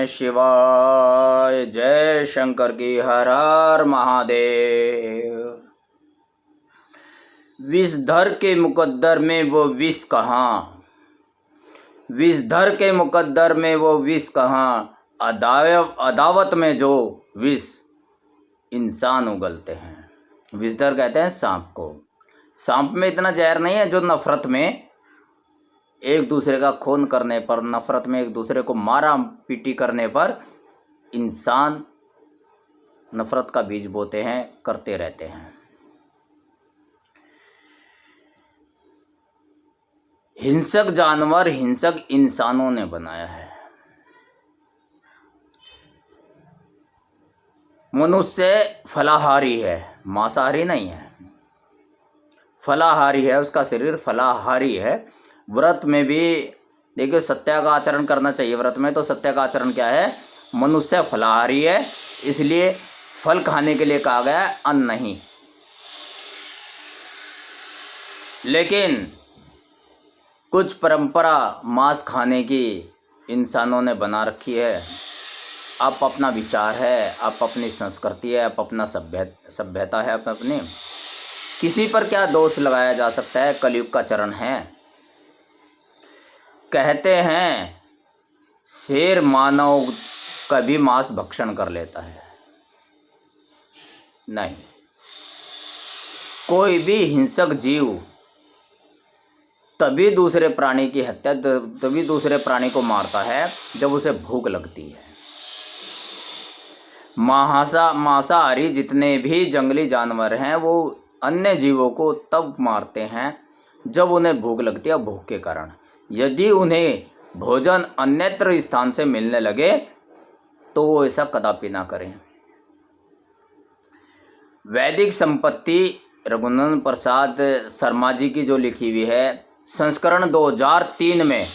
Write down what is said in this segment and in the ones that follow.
नमः शिवाय। जय शंकर की हर हर महादेव। विषधर के मुकद्दर में वो विष कहाँ, विषधर के मुकद्दर में वो विष कहाँ, अदावत में जो विष इंसान उगलते हैं। विषधर कहते हैं सांप को। सांप में इतना जहर नहीं है जो नफरत में एक दूसरे का खून करने पर, नफरत में एक दूसरे को मारा पीटी करने पर इंसान नफरत का बीज बोते हैं, करते रहते हैं। हिंसक जानवर हिंसक इंसानों ने बनाया है। मनुष्य फलाहारी है, मांसाहारी नहीं है, फलाहारी है। उसका शरीर फलाहारी है। व्रत में भी देखिए सत्य का आचरण करना चाहिए। व्रत में तो सत्य का आचरण क्या है, मनुष्य फलाहारी है, इसलिए फल खाने के लिए कहा गया है, अन्न नहीं। लेकिन कुछ परंपरा मांस खाने की इंसानों ने बना रखी है। आप अपना विचार है, आप अपनी संस्कृति है, आप अपना सभ्यता है, आप अपनी, किसी पर क्या दोष लगाया जा सकता है। कलयुग का चरण है। कहते हैं शेर मानव कभी मांस भक्षण कर लेता है, नहीं। कोई भी हिंसक जीव तभी दूसरे प्राणी की हत्या, तभी दूसरे प्राणी को मारता है जब उसे भूख लगती है। मांसाहारी जितने भी जंगली जानवर हैं वो अन्य जीवों को तब मारते हैं जब उन्हें भूख लगती है, भूख के कारण। यदि उन्हें भोजन अन्यत्र स्थान से मिलने लगे तो वो ऐसा कदापि ना करें। वैदिक संपत्ति रघुनंदन प्रसाद शर्मा जी की जो लिखी हुई है, संस्करण 2003 में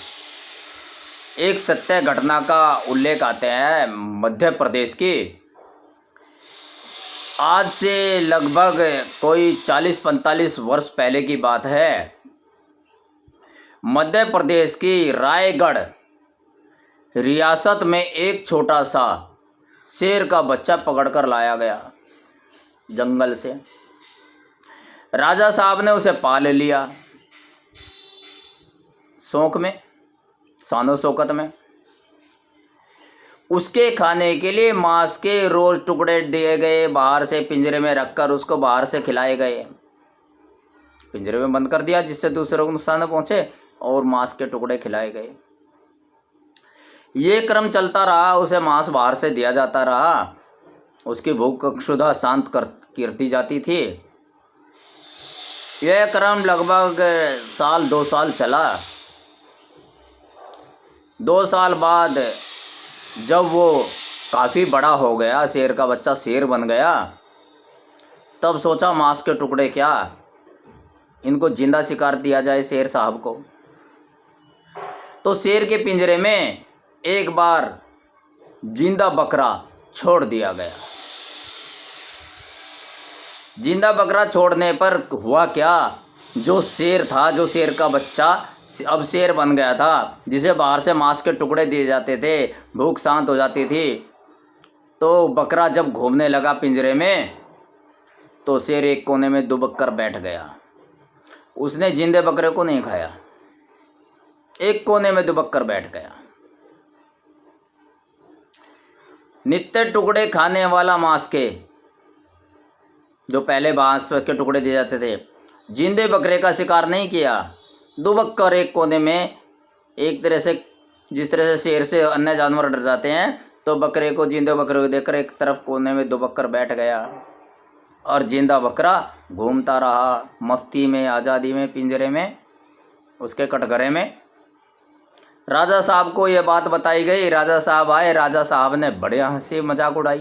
एक सत्य घटना का उल्लेख आते हैं मध्य प्रदेश की। आज से लगभग कोई 40-45 वर्ष पहले की बात है। मध्य प्रदेश की रायगढ़ रियासत में एक छोटा सा शेर का बच्चा पकड़कर लाया गया जंगल से। राजा साहब ने उसे पाल लिया, शौक में, शानो शौकत में। उसके खाने के लिए मांस के रोज टुकड़े दिए गए, बाहर से पिंजरे में रखकर उसको बाहर से खिलाए गए। पिंजरे में बंद कर दिया जिससे दूसरों को नुकसान न पहुंचे, और मांस के टुकड़े खिलाए गए। ये क्रम चलता रहा, उसे मांस बाहर से दिया जाता रहा, उसकी भूख क्षुधा शांत करती जाती थी। यह क्रम लगभग 1-2 साल चला। 2 साल बाद जब वो काफ़ी बड़ा हो गया, शेर का बच्चा शेर बन गया, तब सोचा मांस के टुकड़े क्या, इनको जिंदा शिकार दिया जाए शेर साहब को। तो शेर के पिंजरे में एक बार जिंदा बकरा छोड़ दिया गया। जिंदा बकरा छोड़ने पर हुआ क्या, जो शेर था, जो शेर का बच्चा अब शेर बन गया था, जिसे बाहर से मांस के टुकड़े दिए जाते थे, भूख शांत हो जाती थी, तो बकरा जब घूमने लगा पिंजरे में तो शेर एक कोने में दुबक कर बैठ गया। उसने जिंदे बकरे को नहीं खाया, एक कोने में दुबक कर बैठ गया। नित्य टुकड़े खाने वाला मांस के, जो पहले मांस के टुकड़े दिए जाते थे, जिंदे बकरे का शिकार नहीं किया, दुबक कर एक कोने में, एक तरह से जिस तरह से शेर से अन्य जानवर डर जाते हैं, तो बकरे को, जिंदे बकरे को देखकर एक तरफ कोने में दुबक कर बैठ गया। और जिंदा बकरा घूमता रहा मस्ती में, आज़ादी में, पिंजरे में, उसके कटघरे में। राजा साहब को यह बात बताई गई। राजा साहब आए। राजा साहब ने बड़े हंसी मजाक उड़ाई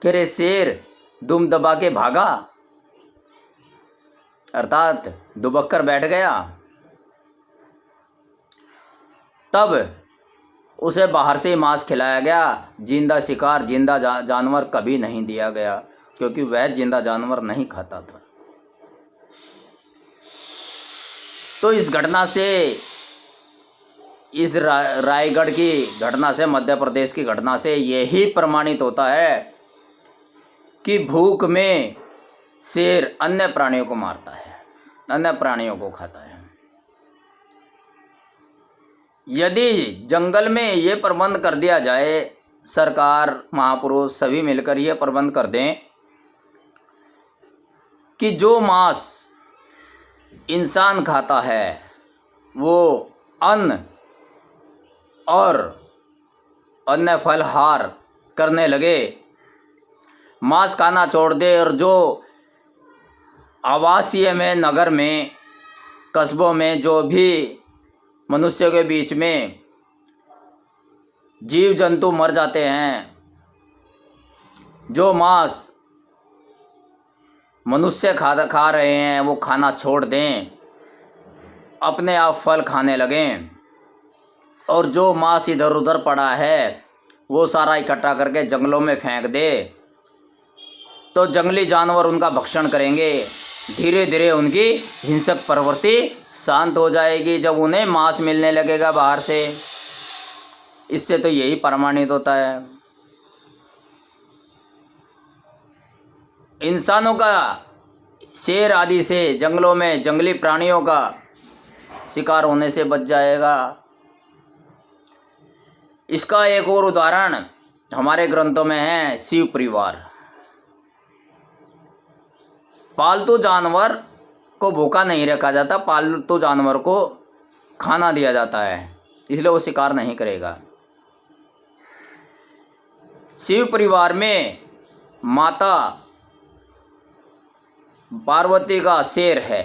कि रे शेर, दुम दबा के भागा, अर्थात दुबक कर बैठ गया। तब उसे बाहर से मांस खिलाया गया, जिंदा शिकार, जिंदा जानवर कभी नहीं दिया गया, क्योंकि वह जिंदा जानवर नहीं खाता था। तो इस घटना से इस रायगढ़ की घटना से, मध्य प्रदेश की घटना से यही प्रमाणित होता है कि भूख में शेर अन्य प्राणियों को मारता है, अन्य प्राणियों को खाता है। यदि जंगल में ये प्रबंध कर दिया जाए, सरकार, महापुरुष सभी मिलकर ये प्रबंध कर दें कि जो मांस इंसान खाता है वो अन्न और अन्य फलहार करने लगे, मांस खाना छोड़ दे, और जो आवासीय में, नगर में, कस्बों में जो भी मनुष्यों के बीच में जीव जंतु मर जाते हैं, जो मांस मनुष्य खा रहे हैं वो खाना छोड़ दें, अपने आप फल खाने लगें, और जो मांस इधर उधर पड़ा है वो सारा इकट्ठा करके जंगलों में फेंक दे, तो जंगली जानवर उनका भक्षण करेंगे। धीरे धीरे उनकी हिंसक प्रवृत्ति शांत हो जाएगी जब उन्हें मांस मिलने लगेगा बाहर से। इससे तो यही प्रमाणित होता है। इंसानों का शेर आदि से जंगलों में जंगली प्राणियों का शिकार होने से बच जाएगा। इसका एक और उदाहरण हमारे ग्रंथों में है शिव परिवार। पालतू जानवर को भूखा नहीं रखा जाता, पालतू जानवर को खाना दिया जाता है, इसलिए वो शिकार नहीं करेगा। शिव परिवार में माता पार्वती का शेर है,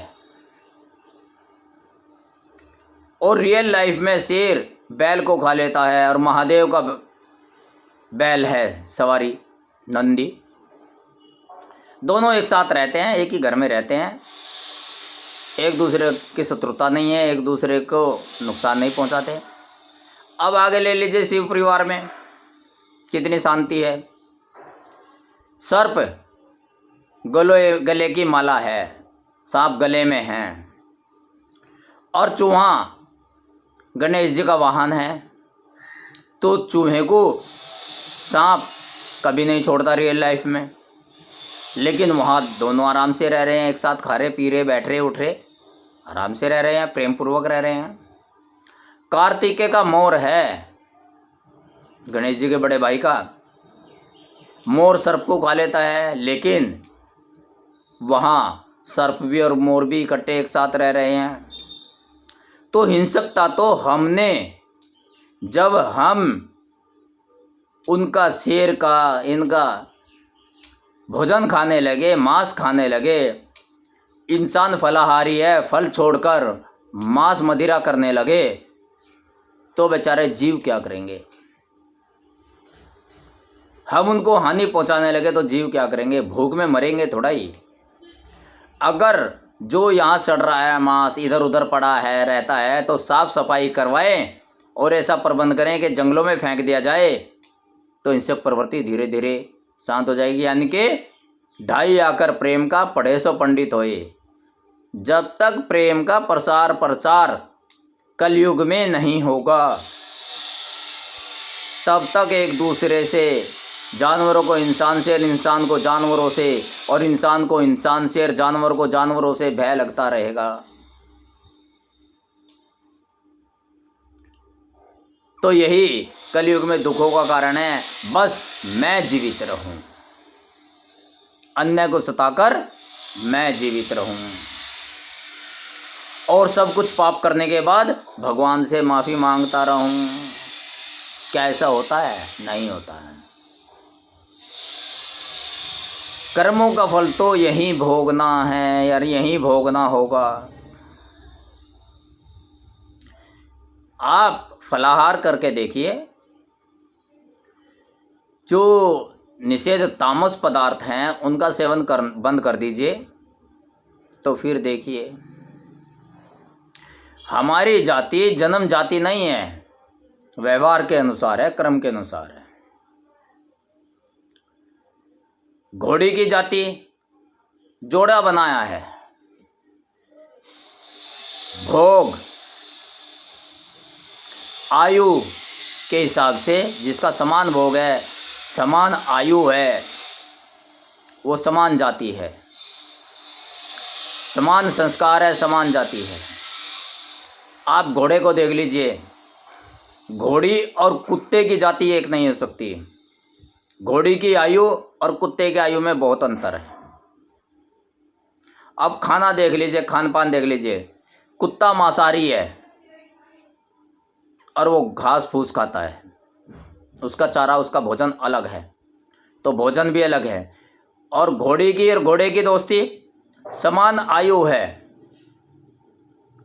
और रियल लाइफ में शेर बैल को खा लेता है, और महादेव का बैल है सवारी, नंदी। दोनों एक साथ रहते हैं, एक ही घर में रहते हैं, एक दूसरे की शत्रुता नहीं है, एक दूसरे को नुकसान नहीं पहुंचाते। अब आगे ले लीजिए शिव परिवार में कितनी शांति है। सर्प गले की माला है, सांप गले में है, और चूहा गणेश जी का वाहन है। तो चूहे को सांप कभी नहीं छोड़ता रियल लाइफ में, लेकिन वहाँ दोनों आराम से रह रहे हैं, एक साथ खा रहे, पी रहे, बैठ रहे, उठ रहे, आराम से रह रहे हैं, प्रेम पूर्वक रह रहे हैं। कार्तिकेय का मोर है, गणेश जी के बड़े भाई का मोर सर्प को खा लेता है, लेकिन वहाँ सर्प भी और मोर भी इकट्ठे एक साथ रह रहे हैं। तो हिंसकता तो हमने, जब हम उनका शेर का, इनका भोजन खाने लगे, मांस खाने लगे, इंसान फलाहारी है, फल छोड़कर मांस मदिरा करने लगे, तो बेचारे जीव क्या करेंगे। हम उनको हानि पहुंचाने लगे तो जीव क्या करेंगे, भूख में मरेंगे थोड़ा ही। अगर जो यहाँ सड़ रहा है मांस इधर उधर पड़ा है, रहता है, तो साफ सफाई करवाएं और ऐसा प्रबंध करें कि जंगलों में फेंक दिया जाए, तो इनसे प्रवृत्ति धीरे धीरे शांत हो जाएगी। यानी कि ढाई आकर प्रेम का पढ़े सो पंडित होए। जब तक प्रेम का प्रसार कलयुग में नहीं होगा, तब तक एक दूसरे से, जानवरों को इंसान से, इंसान को जानवरों से, और इंसान को इंसान से, जानवर को जानवरों से भय लगता रहेगा। तो यही कलयुग में दुखों का कारण है। बस मैं जीवित रहूं, अन्य को सताकर मैं जीवित रहूं, और सब कुछ पाप करने के बाद भगवान से माफ़ी मांगता रहूं। क्या ऐसा होता है? नहीं होता है। कर्मों का फल तो यहीं भोगना है यार, यहीं भोगना होगा। आप फलाहार करके देखिए, जो निषेध तामस पदार्थ हैं उनका सेवन बंद कर दीजिए, तो फिर देखिए हमारी जाति जन्म जाति नहीं है, व्यवहार के अनुसार है, कर्म के अनुसार है। घोड़ी की जाति जोड़ा बनाया है, भोग आयु के हिसाब से, जिसका समान भोग है, समान आयु है, वो समान जाति है, समान संस्कार है, समान जाति है। आप घोड़े को देख लीजिए, घोड़ी और कुत्ते की जाति एक नहीं हो सकती। घोड़ी की आयु और कुत्ते की आयु में बहुत अंतर है। अब खाना देख लीजिए, खान पान देख लीजिए, कुत्ता मांसाहारी है और वो घास फूस खाता है, उसका चारा, उसका भोजन अलग है, तो भोजन भी अलग है। और घोड़ी की और घोड़े की दोस्ती, समान आयु है,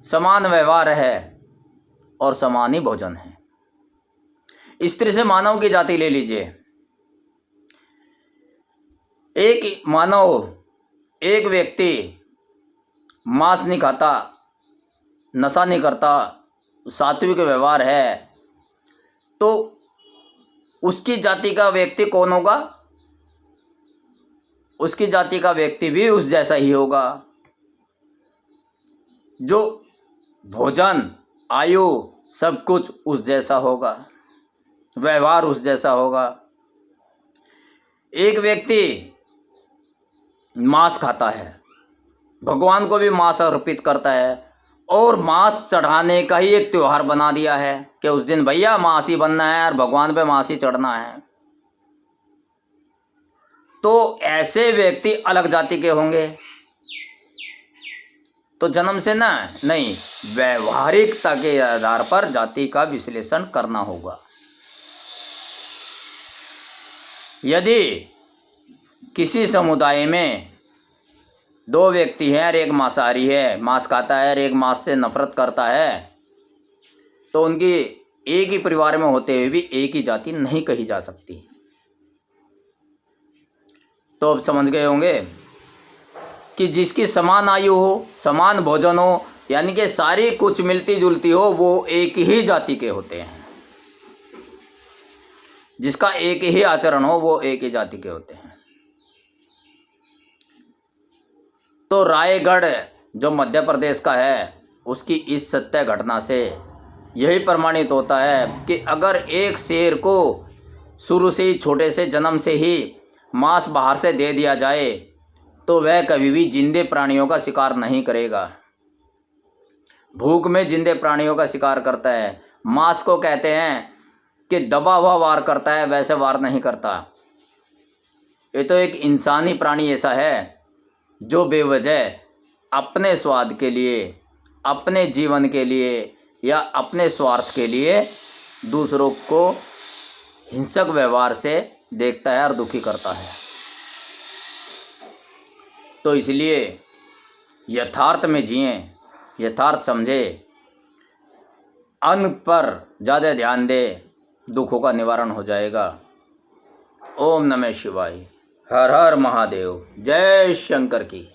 समान व्यवहार है और समान ही भोजन है। स्त्री से मानव की जाति ले लीजिए, एक मानव, एक व्यक्ति मांस नहीं खाता, नशा नहीं करता, सात्विक व्यवहार है, तो उसकी जाति का व्यक्ति कौन होगा? उसकी जाति का व्यक्ति भी उस जैसा ही होगा। जो भोजन, आयु, सब कुछ उस जैसा होगा, व्यवहार उस जैसा होगा। एक व्यक्ति मांस खाता है, भगवान को भी मांस अर्पित करता है और मांस चढ़ाने का ही एक त्यौहार बना दिया है कि उस दिन भैया मांस ही बनना है और भगवान पे मांस ही चढ़ना है। तो ऐसे व्यक्ति अलग जाति के होंगे। तो जन्म से ना, नहीं, व्यवहारिकता के आधार पर जाति का विश्लेषण करना होगा। यदि किसी समुदाय में दो व्यक्ति हैं और एक मांसाहारी है, मांस खाता है, और एक मांस से नफरत करता है, तो उनकी एक ही परिवार में होते हुए भी एक ही जाति नहीं कही जा सकती। तो अब समझ गए होंगे कि जिसकी समान आयु हो, समान भोजन हो, यानी कि सारी कुछ मिलती जुलती हो, वो एक ही जाति के होते हैं। जिसका एक ही आचरण हो, वो एक ही जाति के होते हैं। तो रायगढ़ जो मध्य प्रदेश का है, उसकी इस सत्य घटना से यही प्रमाणित होता है कि अगर एक शेर को शुरू से ही, छोटे से जन्म से ही मांस बाहर से दे दिया जाए तो वह कभी भी जिंदे प्राणियों का शिकार नहीं करेगा। भूख में जिंदे प्राणियों का शिकार करता है। मांस को कहते हैं कि दबा हुआ वार करता है, वैसे वार नहीं करता। ये तो एक इंसानी प्राणी ऐसा है जो बेवजह अपने स्वाद के लिए, अपने जीवन के लिए या अपने स्वार्थ के लिए दूसरों को हिंसक व्यवहार से देखता है और दुखी करता है। तो इसलिए यथार्थ में जिए, यथार्थ समझे, अन्न पर ज़्यादा ध्यान दे, दुखों का निवारण हो जाएगा। ओम नमः शिवाय। हर हर महादेव। जय शंकर की।